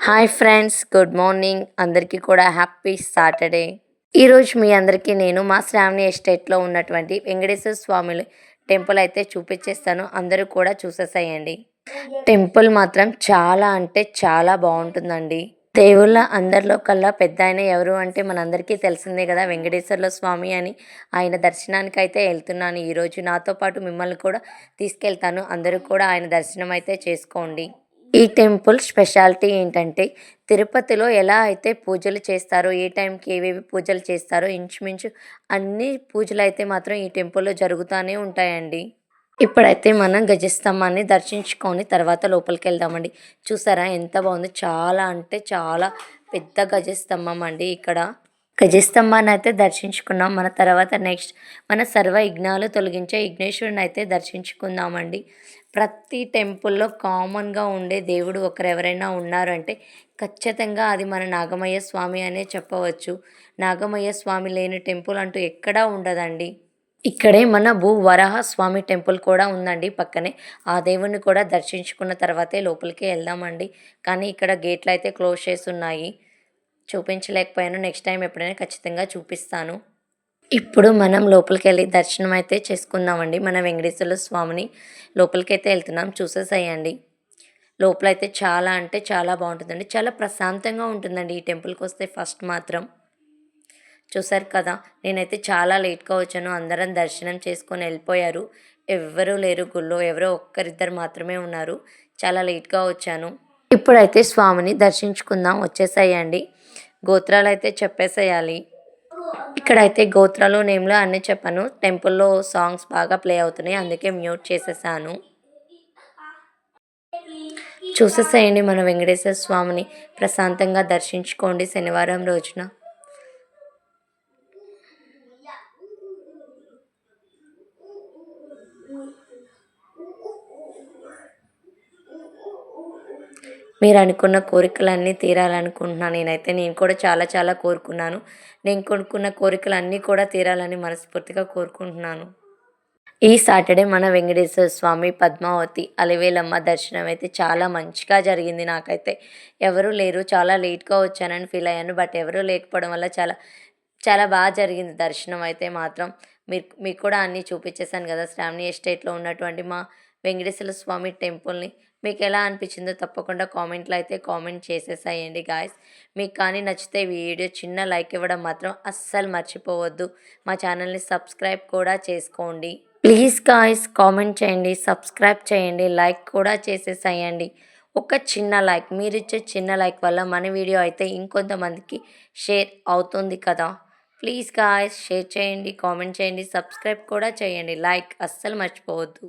Hi friends, good morning. అందరికీ కూడా happy Saturday. ఈరోజు మీ అందరికీ నేను మా శ్రావణి ఎస్టేట్లో ఉన్నటువంటి వెంకటేశ్వర స్వామి టెంపుల్ అయితే చూపించేస్తాను. అందరూ కూడా చూసేసేయండి. టెంపుల్ మాత్రం చాలా అంటే చాలా బాగుంటుందండి. దేవుళ్ళ అందరిలో కల్లా పెద్ద ఆయన ఎవరు అంటే మనందరికీ తెలిసిందే కదా, వెంకటేశ్వర్ల స్వామి అని. ఆయన దర్శనానికి అయితే వెళ్తున్నాను ఈరోజు. నాతో పాటు మిమ్మల్ని కూడా తీసుకెళ్తాను. అందరూ కూడా ఆయన దర్శనం అయితే చేసుకోండి. ఈ టెంపుల్ స్పెషాలిటీ ఏంటంటే, తిరుపతిలో ఎలా అయితే పూజలు చేస్తారో, ఏ టైంకి ఏవేవి పూజలు చేస్తారో ఇంచుమించు అన్ని పూజలు అయితే మాత్రం ఈ టెంపుల్లో జరుగుతూనే ఉంటాయండి. ఇప్పుడైతే మనం గజస్తంభాన్ని దర్శించుకొని తర్వాత లోపలికి వెళ్దామండి. చూసారా ఎంత బాగుంది, చాలా అంటే చాలా పెద్ద గజస్తంభం అండి. ఇక్కడ గజస్తంభాన్ని అయితే దర్శించుకున్నాం. మన తర్వాత నెక్స్ట్ మన సర్వ విఘ్నాలు తొలగించే విఘ్నేశ్వరుని అయితే దర్శించుకుందామండి. ప్రతి టెంపుల్లో కామన్గా ఉండే దేవుడు ఒకరు ఎవరైనా ఉన్నారంటే ఖచ్చితంగా అది మన నాగమయ్య స్వామి అనే చెప్పవచ్చు. నాగమయ్య స్వామి లేని టెంపుల్ అంటూ ఎక్కడా ఉండదండి. ఇక్కడే మన భూ వరాహ స్వామి టెంపుల్ కూడా ఉందండి పక్కనే. ఆ దేవుణ్ణి కూడా దర్శించుకున్న తర్వాతే లోపలికి వెళ్దామండి. కానీ ఇక్కడ గేట్లు అయితే క్లోజ్ చేసి ఉన్నాయి, చూపించలేకపోయాను. నెక్స్ట్ టైం ఎప్పుడైనా ఖచ్చితంగా చూపిస్తాను. ఇప్పుడు మనం లోపలికి వెళ్ళి దర్శనం అయితే చేసుకుందామండి. మన వెంకటేశ్వర స్వామిని లోపలికైతే వెళ్తున్నాం, చూసేసేయండి. లోపలైతే చాలా అంటే చాలా బాగుంటుందండి. చాలా ప్రశాంతంగా ఉంటుందండి ఈ టెంపుల్కి వస్తే. ఫస్ట్ మాత్రం చూసారు కదా, నేనైతే చాలా లేట్గా వచ్చాను. అందరం దర్శనం చేసుకొని వెళ్ళిపోయారు. ఎవ్వరూ లేరు గుళ్ళో, ఎవరో ఒక్కరిద్దరు మాత్రమే ఉన్నారు. చాలా లేట్గా వచ్చాను. ఇప్పుడైతే స్వామిని దర్శించుకుందాం, వచ్చేసేయండి. గోత్రాలు అయితే చెప్పేసేయాలి. ఇక్కడైతే గోత్రాలు నేమ్లు అన్నీ చెప్పాను. టెంపుల్లో సాంగ్స్ బాగా ప్లే అవుతున్నాయి, అందుకే మ్యూట్ చేసేసాను. చూసేసేయండి మన వెంకటేశ్వర స్వామిని. ప్రశాంతంగా దర్శించుకోండి శనివారం రోజున. మీరు అనుకున్న కోరికలన్నీ తీరాలనుకుంటున్నాను నేనైతే. నేను కూడా చాలా చాలా కోరుకున్నాను. నేను కొనుక్కున్న కోరికలన్నీ కూడా తీరాలని మనస్ఫూర్తిగా కోరుకుంటున్నాను. ఈ సాటర్డే మన వెంకటేశ్వర స్వామి, పద్మావతి, అలివేలమ్మ దర్శనం అయితే చాలా మంచిగా జరిగింది నాకైతే. ఎవరూ లేరు, చాలా లేట్గా వచ్చానని ఫీల్ అయ్యాను. బట్ ఎవరూ లేకపోవడం వల్ల చాలా చాలా బాగా జరిగింది దర్శనం అయితే మాత్రం. మీకు కూడా అన్నీ చూపించేశాను కదా, శ్రావణి ఎస్టేట్లో ఉన్నటువంటి మా వెంకటేశ్వర స్వామి టెంపుల్ని. మీకు ఎలా అనిపించిందో తప్పకుండా కామెంట్లో అయితే కామెంట్ చేసేసాయండి గాయస్. మీకు కానీ నచ్చితే వీడియో చిన్న లైక్ ఇవ్వడం మాత్రం అస్సలు మర్చిపోవద్దు. మా ఛానల్ని సబ్స్క్రైబ్ కూడా చేసుకోండి ప్లీజ్ గాయస్. కామెంట్ చేయండి, సబ్స్క్రైబ్ చేయండి, లైక్ కూడా చేసేసేయండి. ఒక చిన్న లైక్, మీరిచ్చే చిన్న లైక్ వల్ల మన వీడియో అయితే ఇంకొంతమందికి షేర్ అవుతుంది కదా. ప్లీజ్ గాయస్ షేర్ చేయండి, కామెంట్ చేయండి, సబ్స్క్రైబ్ కూడా చేయండి. లైక్ అస్సలు మర్చిపోవద్దు.